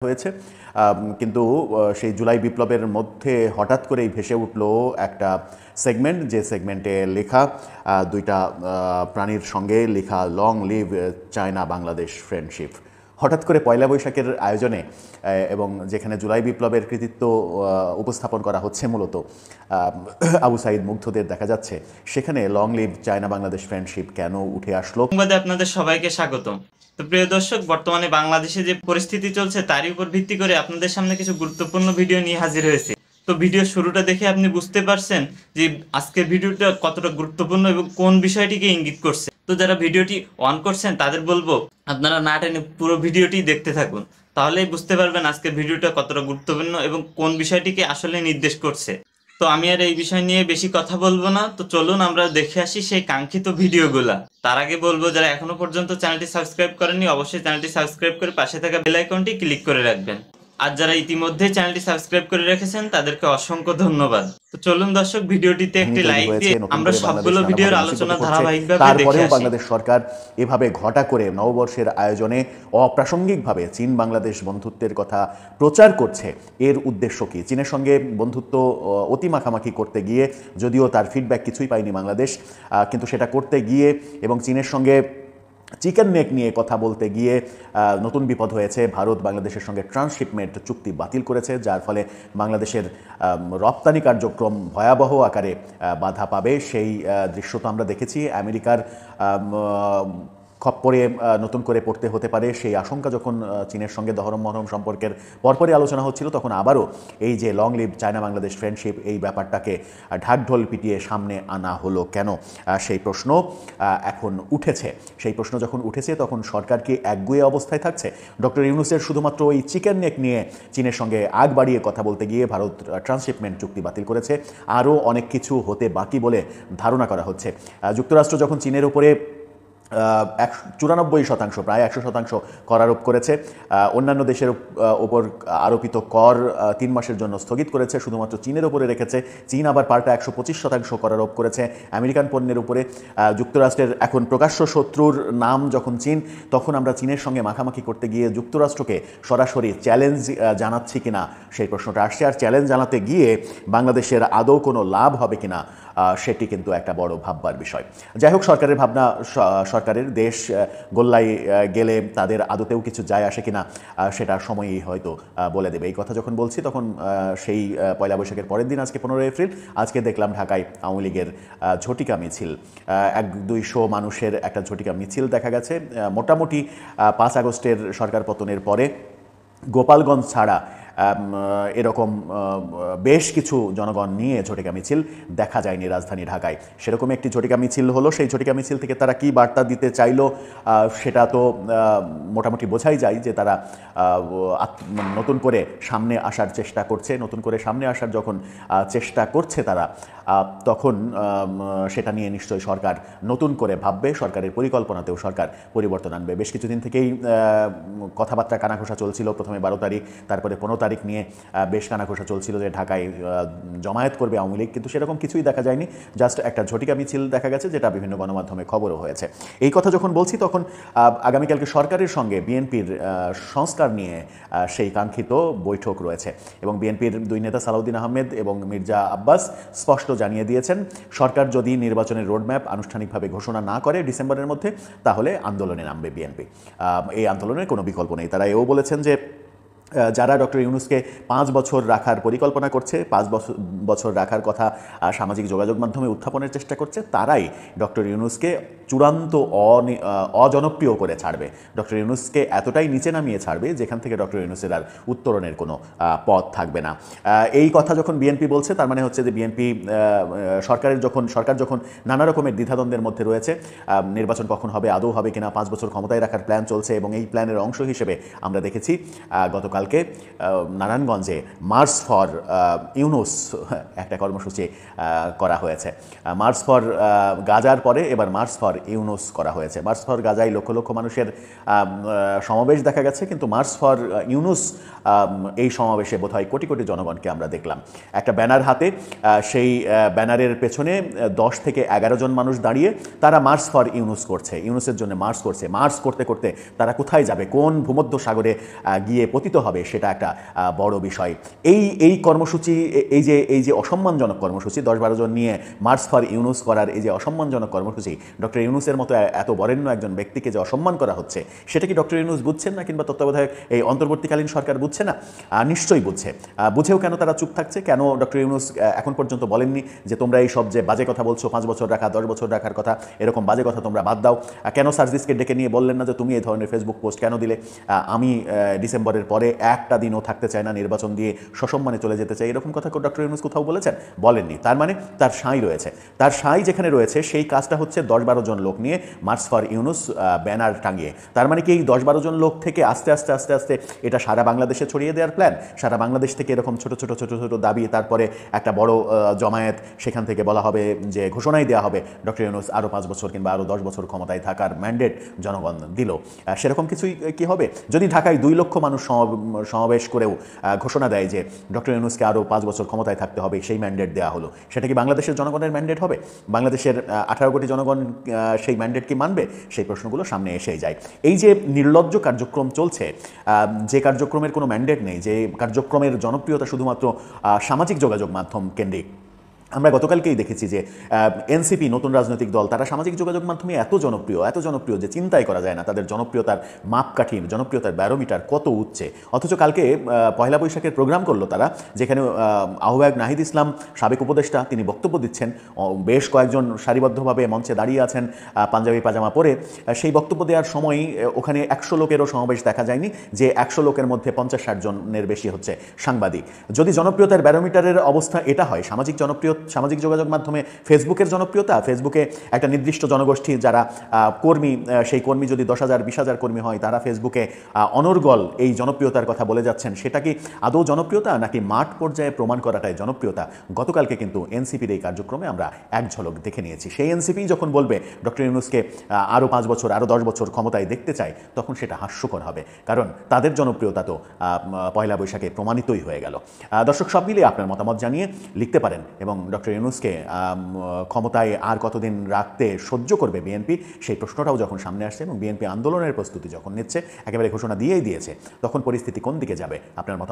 হয়েছে। কিন্তু সেই জুলাই বিপ্লবের মধ্যে হঠাৎ করেই ভেসে উঠল একটা সেগমেন্ট, যে সেগমেন্টে লেখা দুইটা প্রাণীর সঙ্গে লেখা long live China Bangladesh friendship. হঠাৎ করে পয়লা বৈশাখের আয়োজনে এবং যেখানে জুলাই বিপ্লবের কৃতিত্ব উপস্থাপন করা হচ্ছে মূলত আবু সাইদ মুগ্ধদের দেখা যাচ্ছে, সেখানে long live China Bangladesh friendship কেন উঠে আসলো? সংবাদে আপনাদের সবাইকে স্বাগতম। তো প্রিয় দর্শক, বর্তমানে বাংলাদেশে যে পরিস্থিতি চলছে তারই উপর ভিত্তি করে আপনাদের সামনে কিছু গুরুত্বপূর্ণ ভিডিও নিয়ে হাজির হয়েছে। তো ভিডিও শুরুটা দেখে আপনি বুঝতে পারছেন যে আজকের ভিডিওটা কতটা গুরুত্বপূর্ণ এবং কোন বিষয়টিকে ইঙ্গিত করছে। তো যারা ভিডিওটি অন করছেন তাদের বলবো আপনারা না টেনে পুরো ভিডিওটি দেখতে থাকুন, তাহলেই বুঝতে পারবেন আজকের ভিডিওটা কতটা গুরুত্বপূর্ণ এবং কোন বিষয়টিকে আসলে নির্দেশ করছে। তো আমি আর এই বিষয় নিয়ে বেশি কথা বলবো না, তো চলুন আমরা দেখে আসি সেই কাঙ্ক্ষিত ভিডিওগুলা। তার আগে বলবো, যারা এখনো পর্যন্ত চ্যানেলটি সাবস্ক্রাইব করেননি অবশ্যই চ্যানেলটি সাবস্ক্রাইব করে পাশে থাকা বেল আইকনটি ক্লিক করে রাখবেন। আর যারা ইতিমধ্যে চ্যানেলটি সাবস্ক্রাইব করে রেখেছেন তাদেরকে অসংখ্য ধন্যবাদ। তো চলুন দর্শক, ভিডিওটিতে একটি লাইক দিয়ে আমরা সবগুলো ভিডিওর আলোচনা ধারাবাহিকভাবে দেখে তারপরেও আসি। বাংলাদেশ সরকার এভাবে ঘটা করে নববর্ষের আয়োজনে অপ্রাসঙ্গিকভাবে চীন বাংলাদেশ বন্ধুত্বের কথা প্রচার করছে। এর উদ্দেশ্য কি? চীনের সঙ্গে বন্ধুত্ব অতি মাখামাখি করতে গিয়ে, যদিও তার ফিডব্যাক কিছুই পায়নি বাংলাদেশ, কিন্তু সেটা করতে গিয়ে এবং চীনের সঙ্গে চিকেন নেক নিয়ে কথা বলতে গিয়ে নতুন বিপদ হয়েছে। ভারত বাংলাদেশের সঙ্গে ট্রান্সশিপমেন্ট চুক্তি বাতিল করেছে, যার ফলে বাংলাদেশের রপ্তানি কার্যক্রম ভয়াবহ আকারে বাধা পাবে। সেই দৃশ্য তো আমরা দেখেছি। আমেরিকার খপ্পরে নতুন করে পড়তে হতে পারে সেই আশঙ্কা যখন চীনের সঙ্গে দহরম মহরম সম্পর্কের পরপরই আলোচনা হচ্ছিল, তখন আবারও এই যে long live China Bangladesh friendship, এই ব্যাপারটাকে ঢাকঢোল পিটিয়ে সামনে আনা হলো কেন? সেই প্রশ্ন এখন উঠেছে। সেই প্রশ্ন যখন উঠেছে তখন সরকার কি একগুঁয়ে অবস্থায় থাকছে? ডক্টর ইউনূসের শুধুমাত্র ওই চিকেন নেক নিয়ে চীনের সঙ্গে আগ বাড়িয়ে কথা বলতে গিয়ে ভারত ট্রান্সশিপমেন্ট চুক্তি বাতিল করেছে। আরও অনেক কিছু হতে বাকি বলে ধারণা করা হচ্ছে। যুক্তরাষ্ট্র যখন চীনের উপরে 94% প্রায় 100% কর আরোপ করেছে, অন্যান্য দেশের ওপর আরোপিত কর 3 মাসের জন্য স্থগিত করেছে, শুধুমাত্র চীনের উপরে রেখেছে। চীন আবার পাল্টা 125% কর আরোপ করেছে আমেরিকান পণ্যের উপরে। যুক্তরাষ্ট্রের এখন প্রকাশ্য শত্রুর নাম যখন চীন, তখন আমরা চীনের সঙ্গে মাখামাখি করতে গিয়ে যুক্তরাষ্ট্রকে সরাসরি চ্যালেঞ্জ জানাচ্ছি কিনা সেই প্রশ্নটা আসছে। আর চ্যালেঞ্জ জানাতে গিয়ে বাংলাদেশের আদৌ কোনো লাভ হবে কিনা সেটি কিন্তু একটা বড় ভাববার বিষয়। যাই হোক, সরকারের ভাবনা, সরকারের দেশ গোল্লায় গেলে তাদের আদতেও কিছু যায় আসে কিনা সেটা সময়ই হয়তো বলে দেবে। এই কথা যখন বলছি তখন সেই পয়লা বৈশাখের পরের দিন, আজকে 15 এপ্রিল, আজকে দেখলাম ঢাকায় আওয়ামী লীগের ঝটিকা মিছিল, 100-200 মানুষের একটা ঝটিকা মিছিল দেখা গেছে। মোটামুটি 5 আগস্টের সরকার পতনের পরে গোপালগঞ্জ ছাড়া এরকম বেশ কিছু জনগণ নিয়ে ঝটিকা মিছিল দেখা যায়নি রাজধানী ঢাকায়। সেরকম একটি ঝটিকা মিছিল হলো। সেই ঝটিকা মিছিল থেকে তারা কি বার্তা দিতে চাইলো সেটা তো মোটামুটি বোঝাই যায় যে তারা নতুন করে সামনে আসার চেষ্টা করছে। নতুন করে সামনে আসার যখন চেষ্টা করছে তারা, তখন সেটা নিয়ে নিশ্চয়ই সরকার নতুন করে ভাববে। সরকারের পরিকল্পনাতেও সরকার পরিবর্তন আনবে। বেশ কিছুদিন থেকেই কথাবার্তা কানাঘোষা চলছিল। প্রথমে 12 তারিখ, তারপরে 15 তারিখ নিয়ে বেশ কানাঘোষা চলছিল যে ঢাকায় জমায়েত করবে আওয়ামী লীগ, কিন্তু সেরকম কিছুই দেখা যায়নি। জাস্ট একটা ঝটিকা মিছিল দেখা গেছে, যেটা বিভিন্ন গণমাধ্যমে খবরও হয়েছে। এই কথা যখন বলছি তখন আগামীকালকে সরকারের সঙ্গে বিএনপির সংস্কার নিয়ে সেই কাঙ্ক্ষিত বৈঠক রয়েছে এবং বিএনপির 2 নেতা সালাউদ্দিন আহমেদ এবং মির্জা আব্বাস স্পষ্ট জানিয়ে দিয়েছেন, সরকার যদি নির্বাচনের রোডম্যাপ আনুষ্ঠানিকভাবে ঘোষণা না করে ডিসেম্বরের মধ্যে, তাহলে আন্দোলনে নামবে বিএনপি। এই আন্দোলনের কোনো বিকল্প নেই। তারা এও বলেছেন যে যারা ডক্টর ইউনূসকে 5 বছর রাখার পরিকল্পনা করছে, 5 বছর রাখার কথা সামাজিক যোগাযোগ মাধ্যমে উত্থাপনের চেষ্টা করছে, তারাই ডক্টর ইউনূসকে চূড়ান্ত অজনপ্রিয় করে ছাড়বে। ডক্টর ইউনূসকে এতটাই নিচে নামিয়ে ছাড়বে যেখান থেকে ডক্টর ইউনূসের আর উত্তরণের কোনো পথ থাকবে না। এই কথা যখন বিএনপি বলছে, তার মানে হচ্ছে যে বিএনপি সরকার যখন নানা রকমের দ্বিধাদ্বন্দ্বের মধ্যে রয়েছে, নির্বাচন কখন হবে, আদৌ হবে কিনা, 5 বছর ক্ষমতায় রাখার প্ল্যান চলছে এবং এই প্ল্যানের অংশ হিসেবে আমরা দেখেছি গতকালকে নারায়ণগঞ্জে মার্চ ফর ইউনূস একটা কর্মসূচি করা হয়েছে। মার্চ ফর গাজার পরে এবার মার্চ ফর ইউনুস করা হয়েছে। মার্চ ফর গাজায় লক্ষ লক্ষ মানুষের সমাবেশ দেখা গেছে, কিন্তু মার্চ ফর ইউনুস এই সমাবেশে বোধহয় কোটি কোটি জনগণকে আমরা দেখলাম একটা ব্যানার হাতে। সেই ব্যানারের পেছনে 10 থেকে 11 জন মানুষ দাঁড়িয়ে তারা মার্চ ফর ইউনুস করছে, ইউনুসের জন্য মার্চ করছে। মার্চ করতে করতে তারা কোথায় যাবে, কোন ভূমধ্য সাগরে গিয়ে পতিত হবে, সেটা একটা বড় বিষয়। এই কর্মসূচি, এই যে অসম্মানজনক কর্মসূচি, 10-12 জন নিয়ে মার্চ ফর ইউনুস করার এই যে অসম্মানজনক কর্মসূচি, ডক্টর ইউনুসের মতো এত বরেণ্য একজন ব্যক্তিকে যে অসম্মান করা হচ্ছে, সেটা কি ডক্টর ইউনুস বুঝছেন না, কিংবা তত্ত্বাবধায়ক এই অন্তর্বর্তীকালীন সরকার বুঝছে না? নিশ্চয়ই বুঝছে। বুঝেও কেন তারা চুপ থাকছে? কেন ডক্টর ইউনুস এখন পর্যন্ত বলেননি যে তোমরা এই সব যে বাজে কথা বলছো, 5 বছর রাখা, 10 বছর রাখার কথা, এরকম বাজে কথা তোমরা বাদ দাও? কেন সার্জিসকে ডেকে নিয়ে বললেন না যে তুমি এই ধরনের ফেসবুক পোস্ট কেন দিলে? আমি ডিসেম্বরের পরে একটা দিনও থাকতে চাই না, নির্বাচন দিয়ে সসম্মানে চলে যেতে চাই, এরকম কথা ডক্টর ইউনুস কোথাও বলেছেন? বলেননি। তার মানে তার সাঁই রয়েছে। তার সাঁই যেখানে রয়েছে, সেই কাজটা হচ্ছে 10-12 জন লোক নিয়ে মার্চ ফর ইউনুস ব্যানার টাঙিয়ে। তার মানে কি এই 10-12 জন লোক থেকে আস্তে আস্তে আস্তে আস্তে এটা সারা বাংলাদেশে ছড়িয়ে দেওয়ার প্ল্যান? সারা বাংলাদেশ থেকে এরকম ছোট ছোট ছোট ছোট দাবি, তারপরে একটা বড় জমায়েত, সেখান থেকে বলা হবে যে ঘোষণাই দেওয়া হবে ডক্টর ইউনুস আরও 5 বছর কিংবা আরও 10 বছর ক্ষমতায় থাকার ম্যান্ডেট জনগণ দিল। সেরকম কিছুই কি হবে? যদি ঢাকায় 2 লক্ষ মানুষ সমাবেশ করেও ঘোষণা দেয় যে ডক্টর ইউনুসকে আরও 5 বছর ক্ষমতায় থাকতে হবে, সেই ম্যান্ডেট দেওয়া হলো, সেটা কি বাংলাদেশের জনগণের ম্যান্ডেট হবে? বাংলাদেশের 18 কোটি জনগণ সেই ম্যান্ডেট কি মানবে? সেই প্রশ্নগুলো সামনে এসেই যায়। এই যে নির্লজ্জ কার্যক্রম চলছে, যে কার্যক্রমের কোনো ম্যান্ডেট নেই, যে কার্যক্রমের জনপ্রিয়তা শুধুমাত্র সামাজিক যোগাযোগ মাধ্যম কেন্দ্রিক। আমরা গতকালকেই দেখেছি যে এনসিপি, নতুন রাজনৈতিক দল, তারা সামাজিক যোগাযোগ মাধ্যমে এত জনপ্রিয় যে চিন্তাই করা যায় না তাদের জনপ্রিয়তার মাপকাঠি, জনপ্রিয়তার ব্যারোমিটার কত উচ্চে। অথচ কালকে পয়লা বৈশাখের প্রোগ্রাম করলো তারা, যেখানে আহ্বায়ক নাহিদ ইসলাম, সাবেক উপদেষ্টা, তিনি বক্তব্য দিচ্ছেন। বেশ কয়েকজন সারিবদ্ধভাবে মঞ্চে দাঁড়িয়ে আছেন পাঞ্জাবি পাজামা পরে। সেই বক্তব্য দেওয়ার সময় ওখানে 100 লোকেরও সমাবেশ দেখা যায়নি, যে 100 লোকের মধ্যে 50-60 জনের বেশি হচ্ছে সাংবাদিক। যদি জনপ্রিয়তার ব্যারোমিটারের অবস্থা এটা হয়, সামাজিক যোগাযোগ মাধ্যমে ফেসবুকের জনপ্রিয়তা, ফেসবুকে একটা নির্দিষ্ট জনগোষ্ঠী যারা কর্মী, সেই কর্মী যদি 10,000-20,000 কর্মী হয়, তারা ফেসবুকে অনর্গল এই জনপ্রিয়তার কথা বলে যাচ্ছেন, সেটা কি আদৌ জনপ্রিয়তা, নাকি মাঠ পর্যায়ে প্রমাণ করাটাই জনপ্রিয়তা? গতকালকে কিন্তু এনসিপির এই কার্যক্রমে আমরা এক ঝলক দেখে নিয়েছি। সেই এনসিপি যখন বলবে ডক্টর ইউনুসকে আরও 5 বছর, আরও 10 বছর ক্ষমতায় দেখতে চাই, তখন সেটা হাস্যকর হবে, কারণ তাদের জনপ্রিয়তা তো পয়লা বৈশাখে প্রমাণিতই হয়ে গেল। দর্শক, সব মিলিয়ে আপনার মতামত জানিয়ে লিখতে পারেন। এবং ডক্টর ইউনুসকে ক্ষমতায় আর কতদিন রাখতে সহ্য করবে বিএনপি, সেই প্রশ্নটাও যখন সামনে আসছে এবং বিএনপি আন্দোলনের প্রস্তুতি যখন নিচ্ছে, একেবারে ঘোষণা দিয়েই দিয়েছে, তখন পরিস্থিতি কোন দিকে যাবে? আপনার মতামত